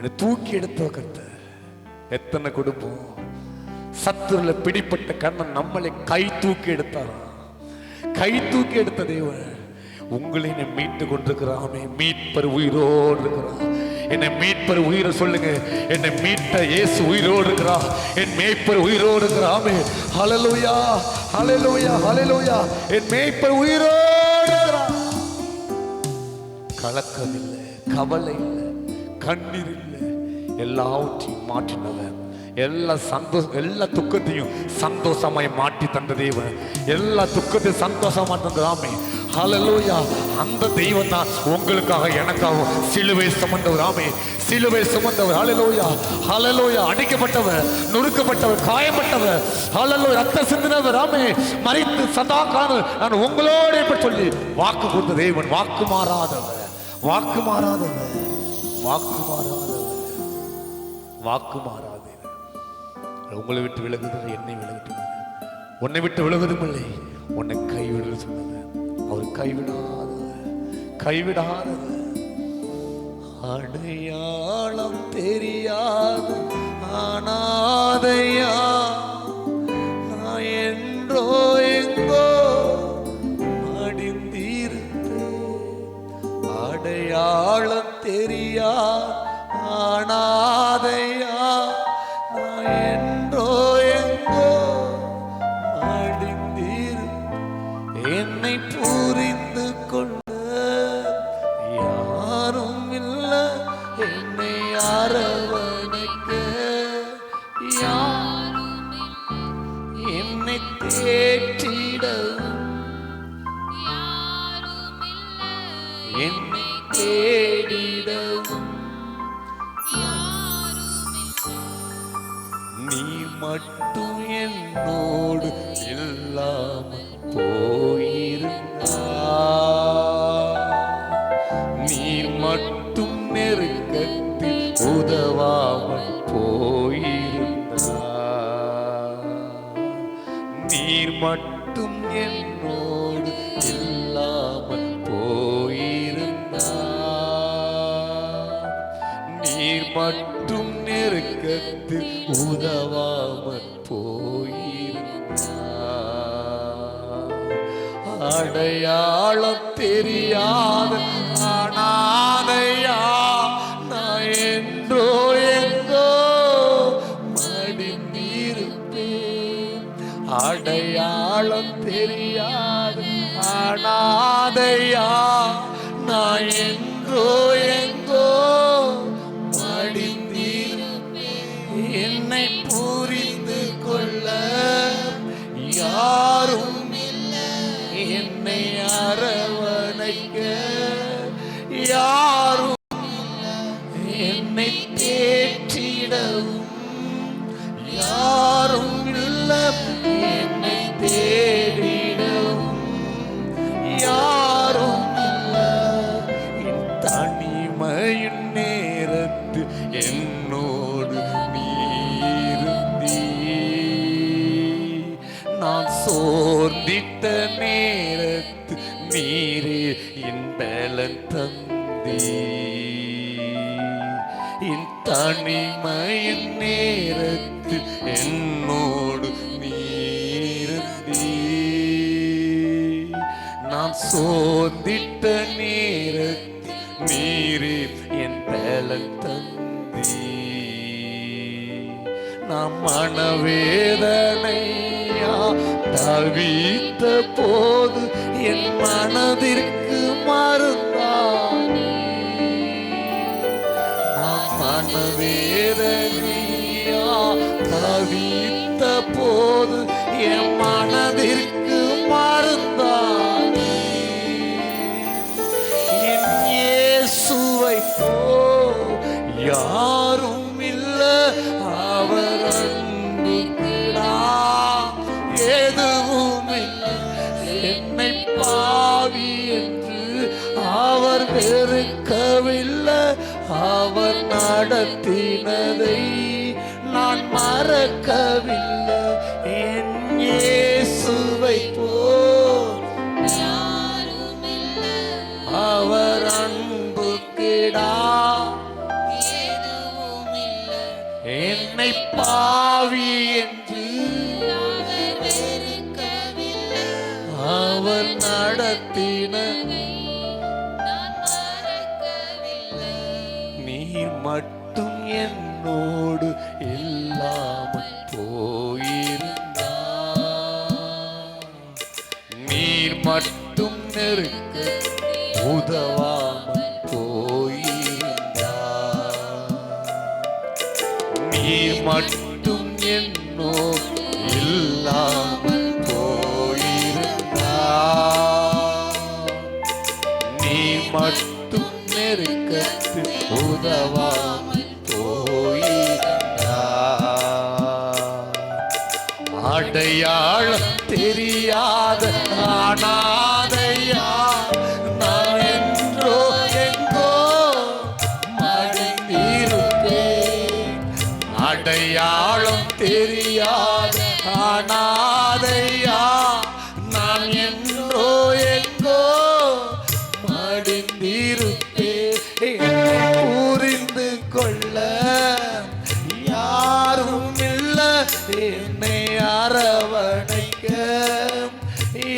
என்னை தூக்கி எடுத்த கர்த்தர். எத்தனை குடும்பம் சத்துருல பிடிப்பட்ட கண்ணன் நம்மளை கை தூக்கி எடுத்தாராம். கை தூக்கி எடுத்த தேவன் உங்களை என்னை மீட்டு கொண்டிருக்கிறாமே. மீட்பர் உயிரோடு இருக்கிறான். என்னை மீட்பர் உயிரை சொல்லுங்க. என்னை மீட்ட இயேசு உயிரோடு இருக்கிறா. என் மேய்ப்பர் உயிரோடு இருக்கிறாமே. ஹல்லேலூயா, ஹல்லேலூயா, ஹல்லேலூயா. என் மேய்ப்பர் உயிரோடு இருக்கிறான். கலக்கம் இல்லை, கவலை இல்லை, கண்ணீர் இல்லை. எல்லாவற்றையும் மாற்றினவர். எல்லா துக்கத்தையும் சந்தோஷமாய் மாற்றி தந்த தேவன். எல்லா துக்கத்தையும் சந்தோஷமா தந்ததாமே. ஹல்லேலூயா. அந்த தெய்வம் தான் உங்களுக்காக எனக்காக சிலுவை சுமந்தவர். ஆமே, சிலுவை சுமந்தவர். ஹல்லேலூயா, ஹல்லேலூயா. அடிக்கப்பட்டவர், நொறுக்கப்பட்டவர், காயப்பட்டவர். ஹல்லேலூயா. ரத்த சிந்தினவர். ஆமே, மரித்து சதா காலம் நான் உங்களோட இப்ப சொல்லி வாக்கு கொடுத்த தேவன். வாக்கு மாறாதவர், வாக்கு மாறாதவர், வாக்கு மாறாதவர், வாக்கு மாறாதவர். உங்களை விட்டு விலகுதல் என்னை விலகட்டும். உன்னை விட்டு விலகுதும் இல்லை, உன்னை கைவிடுறது சொன்னது. அவர் கைவிடாதவர், கைவிடாதவர். அடையாளம் தெரியாது அனாதையா நான் என்றோ எங்கோ மடிந்திருந்தேன். அடையாளம் தெரியாது அனாதையா நான் என்றோ எங்கோ மடிந்திருந்தேன். என்னை புரிந்து கொள்ள யாரும் இல்லை, என்னை அரவணைக்க யாரும் இல்லை, என்னை தேற்றிடவும் யாரும் இல்லை, என்னை தேடிடவும் யாரும் இல்லை. நீ மட்டும் என்னோடு இல்லாமல் போயிருந்தா, நீ மட்டும் நெருக்கத்தில் உதவாமல் போயிருந்தா, நீர் மட்டும் என்னோடு இல்லாமல் போயிருந்தா, நீர் மட்டும் நெருக்கத்தில் உதவாமல் போயிருந்தா. அடையாளம் தெரியாத அனாதையா நான் என்றோ எங்கோ மடிந்திருப்பேன். அடையாளம் தெரியாத அனாதையா நான் என்றோ எங்கோ மடிந்திருப்பேன். என்னை புரிந்து கொள்ள யாரும் என்னை அரவணைக்க யாரும் என்னை தேற்றிடவும் யாரும் இல்லை, என்னை தேடிடவும் யாரும் இல்லை. என் தனிமையின் நேரத்து என்னோடு நீருந்தி, நான் சோர்ந்திட்ட நேரத்து நீரே என் பலன் தந்தி. என் தனிமையின் நேரத்து என்னோடு நீருந்தி, நான் சோர்ந்திட்ட நேரத்து நீரே என் பலன் தந்தி. நான் மனவேதனையா தவித்த போது என் மனதிற்கு மருந்தானே. நான் மனவேதனையா தவித்த போது என் மனதிற்கு மருந்தானே. என் இயேசுவை போல் யாரும் இல்லை, அவர் அன்புக்குடா எதுவும் இல்லை. என்னை பாவி என்று அவர் வெறுக்கவில்லை, அவர் நடத்தினதை நான் மறக்கவில்லை. என் இயேசுவை போல் யாரும் இல்லை, அவர் அன்புக்குடா எதுவும் என்னோடு இல்லாமல் போயிருந்தா, நீர் மட்டும் நெருக்க உதவாமல் போயிருந்தா, நீர் மட்டும் என்னோடு இல்லாமல் போயிருந்தா, நீர் மட்டும் நெருக்கத்து உதவாமல் போயிருந்தா, அடையாளம் தெரியாத அனாதையா நான் என்றோ எங்கோ மடிந்திருப்பேன், அடையாளம் தெரியாத அனாதையா நான் என்றோ எங்கோ மடிந்திருப்பேன், புரிந்து கொள்ள யாரும் இல்லை, என்னை அரவணைக்க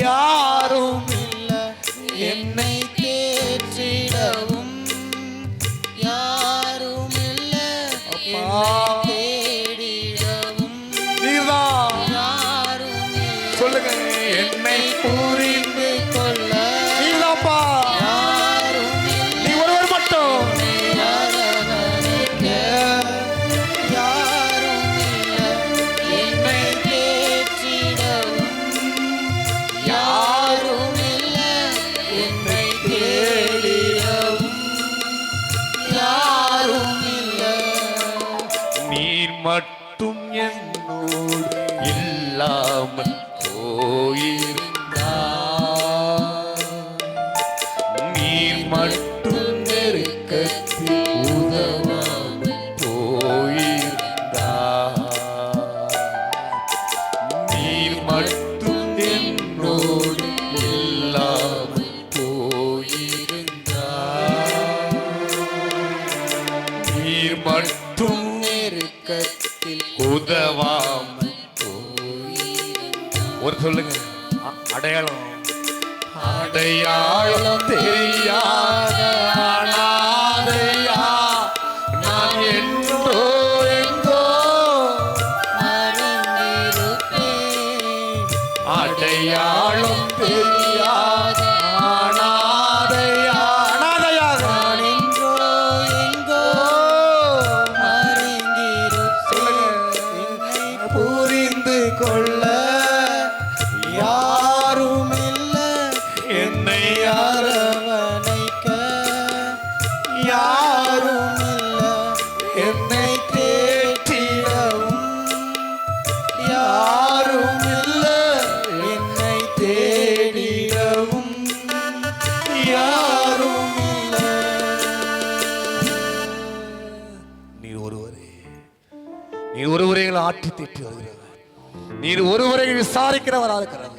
யாரும் இல்லை, என்னை தேற்றிடவும் யாரும் இல்லை, தேடிடவும் நீதான் யாரும் இல்லை, சொல்லுங்க. என்னை புரிந்து கொள்ள நீதாப்பா, யாரும் இல்லை, நீ ஒருவர் மட்டும் அரவணைக்க யாரும் இல்லை, என்னை தேற்றிடவும் யாரும் இல்லை, என்னை தேடிடவும் யாரும் இல்லை. நீர் மட்டும் என்னோடு இல்லாமல் போயிருந்தா, நீர் மட்டும் நெருக்கத்தில் உதவாமல் போயிருந்தா, நீர் மட்டும் என்னோடு இல்லாமல் போயிருந்தா, நீர் மட்டும் நெருக்கத்தில் உதவாமல் ஒரு சொல்லுங்க. அடையாளம் அடையாளம் தெரியாத அனாதையா நான் என்றோ எங்கோ மறைந்திருப்பேன், அடையாளம் தெரியாத அனாதையா அனாதையாக நான் எங்கோ எங்கோ மறைந்திருப்பேன், என்னை புரிந்து கொள்ள யாரும் இல்லை, என்னை அரவணைக்க யாரும் இல்லை, என்னை தேற்றிடவும் யாரும் இல்லை, என்னை தேடிடவும் யாரும் இல்லை. நீர் ஒருவரே, நீர் ஒருவரே எங்களை ஆட்டி தேற்றி வருகிறவர், நீர் ஒருவரை விசாரிக்கிறவரா இருக்கிறவர்,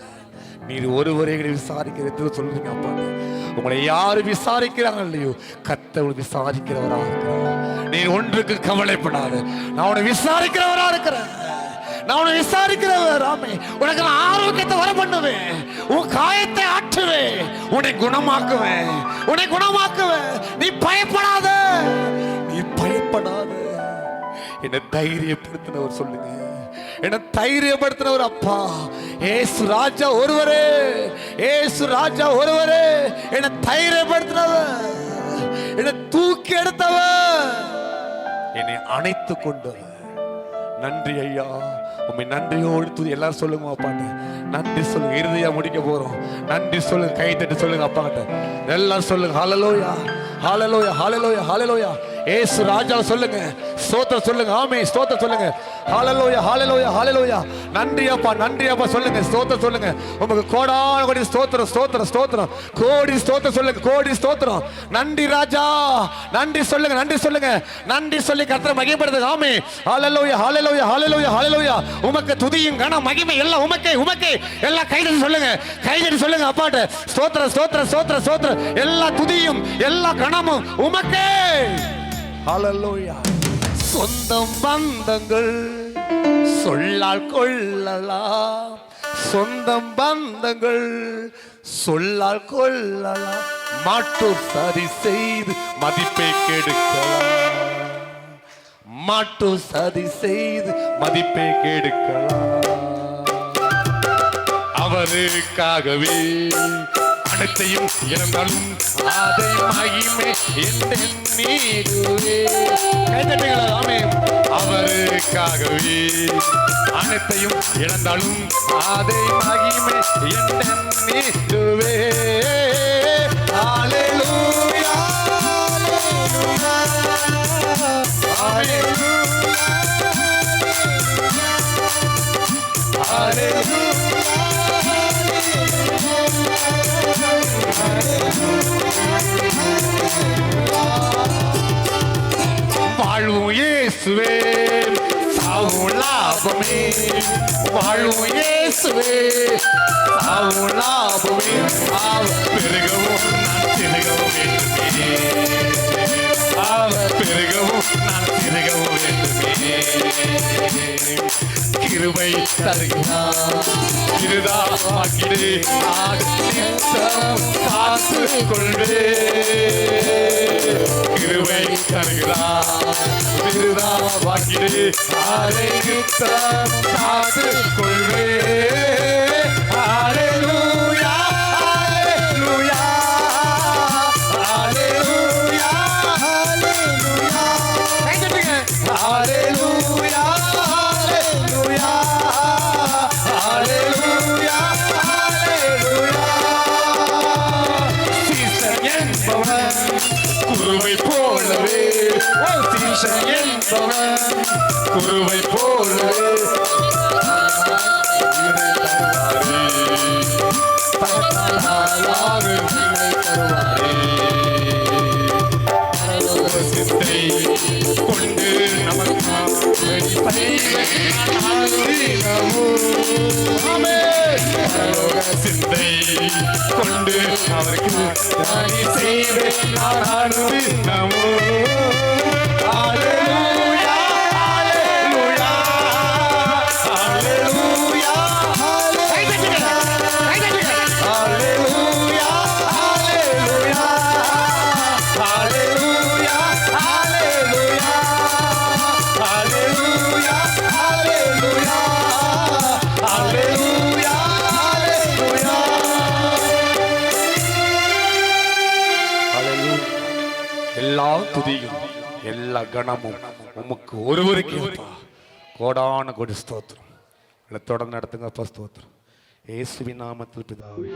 நீர் ஒருவரை விசாரிக்கிறது சொல்றீங்க அப்பா. உங்களை யாரு விசாரிக்கிறாங்க இல்லையோ கர்த்தர் விசாரிக்கிறவரா இருக்கிறார். நீர் ஒன்றுக்கு கவலைப்படாது, நான் உன்னை விசாரிக்கிறவரா இருக்கிறேன், நான் உன்னை விசாரிக்கிறவர். ஆமே, உனக்கு நான் ஆரோக்கியத்தை வர பண்ணுவேன், உன் காயத்தை ஆற்றுவேன், உன்னை குணமாக்குவேன், உன்னை குணமாக்குவேன். நீ பயப்படாத, நீ பயப்படாத. என்னை தைரியப்படுத்தினவர் சொல்லுங்க, என்னை தைரியப்படுத்தினவர் அப்பா. ஏசு ராஜா ஒருவரே, ஏசு ராஜா ஒருவரே என்னை தைரியப்படுத்தினவர், என்னை தூக்கி எடுத்தவர், என்னை அணைத்து கொண்டவர். நன்றி ஐயா, உண்மை நன்றியோடு துதி. எல்லாரும் சொல்லுங்க அப்பாட்ட நன்றி சொல்லுங்க. இறுதியா முடிக்க போறோம். நன்றி சொல்லுங்க, கை தட்டி சொல்லுங்க அப்பா கிட்ட. எல்லாரும் சொல்லுங்க ஹல்லேலூயா, ஹல்லேலூயா, ஹல்லேலூயா, ஹல்லேலூயா. ஏசு ராஜா சொல்லுங்க, ஸ்தோத்திரம் சொல்லுங்க. ஆமே, ஸ்தோத்திரம் சொல்லுங்க. ஹல்லேலூயா, ஹல்லேலூயா, ஹல்லேலூயா. நன்றி அப்பா, நன்றி அப்பா சொல்லுங்க, ஸ்தோத்திரம் சொல்லுங்க. உங்களுக்கு கோடான கோடி ஸ்தோத்திரம், ஸ்தோத்திரம், ஸ்தோத்திரம், கோடி ஸ்தோத்திரம் சொல்லுங்க, கோடி ஸ்தோத்திரம். நன்றி ராஜா, நன்றி சொல்லுங்க, நன்றி சொல்லுங்க, நன்றி சொல்லி கர்த்தரை மகிமைப்படுத்துங்க. ஆமே, ஹல்லேலூயா, ஹல்லேலூயா, ஹல்லேலூயா, ஹல்லேலூயா. உமக்கு துதியும் கனம் மகிமை எல்லாம் உமக்கே, உமக்கே. எல்லாம் கைதட்டி சொல்லுங்க, கைதட்டி சொல்லுங்க அப்பாட்ட. ஸ்தோத்திரம், ஸ்தோத்திரம், ஸ்தோத்திரம், ஸ்தோத்திரம். எல்லா துதியும் எல்லா கனமும் உமக்கே. ஹல்லேலூயா. சொந்தம் பந்தங்கள் சொல்லால் கொள்ளலாம், சொந்தம் பந்தங்கள் சொல்லால் கொள்ளலாம், மாட்டோர் சரி செய்து மதிப்பை கெடுக்கலாம், மாட்டு சதி செய்து மதிப்பை கெடுக்கலாம். அவருக்காகவே அனைத்தையும் இழந்தாலும் அதை மகிமை என்றெண்ணிடுவே. கைதட்டுங்களா? ஆமென். அவருக்காகவே அனைத்தையும் இழந்தாலும் அதை மகிமை என்றெண்ணிடுவே. ஹல்லேலூயா, ஹல்லேலூயா, வாழும் இயேசுவே சாவும் லாபமே. வாழும் இயேசுவே சாவும் லாபமே. பெருகவும் நான் சிறுகவும் வேண்டுமே. பெருகவும் நான் சிறுகவும் வேண்டுமே. கிருபை தருகிறார் இருதா வாக்கிடு காத்து கொள்வே. கிருபை தருகிறார் இருதா வாக்கிடு காத்து கொள்வே. ஹல்லேலூயா, ஹல்லேலூயா, ஹல்லேலூயா, ஹல்லேலூயா. கைதட்டுங்க. ஹல்லேலூயா, ஹல்லேலூயா, ஹல்லேலூயா, ஹல்லேலூயா. சீசன் என்பவன் குருவை போலவே. சீசன் என்பவன் குருவை போலவே. சிந்தை கொண்டு நமக்கு சிந்தை கொண்டு அவருக்கு செய்து நான் அனுதினமோ. ஹல்லேலூயா, ஹல்லேலூயா, ஹல்லேலூயா, ஹல்லேலூயா, ஹல்லேலூயா, ஹல்லேலூயா, ஹல்லேலூயா, ஹல்லேலூயா, ஹல்லேலூயா, ஹல்லேலூயா, ஹல்லேலூயா, ஹல்லேலூயா. எல்லா துதியும் எல்லா கணமும் உமக்கு ஒருவருக்கு ஏற்பா. கோடான கொடி ஸ்தோத்திரம். தொடர்ந்து நடத்துங்க. ஸ்தோத்திரம். இயேசுவின் நாமத்தில் பிதாவே.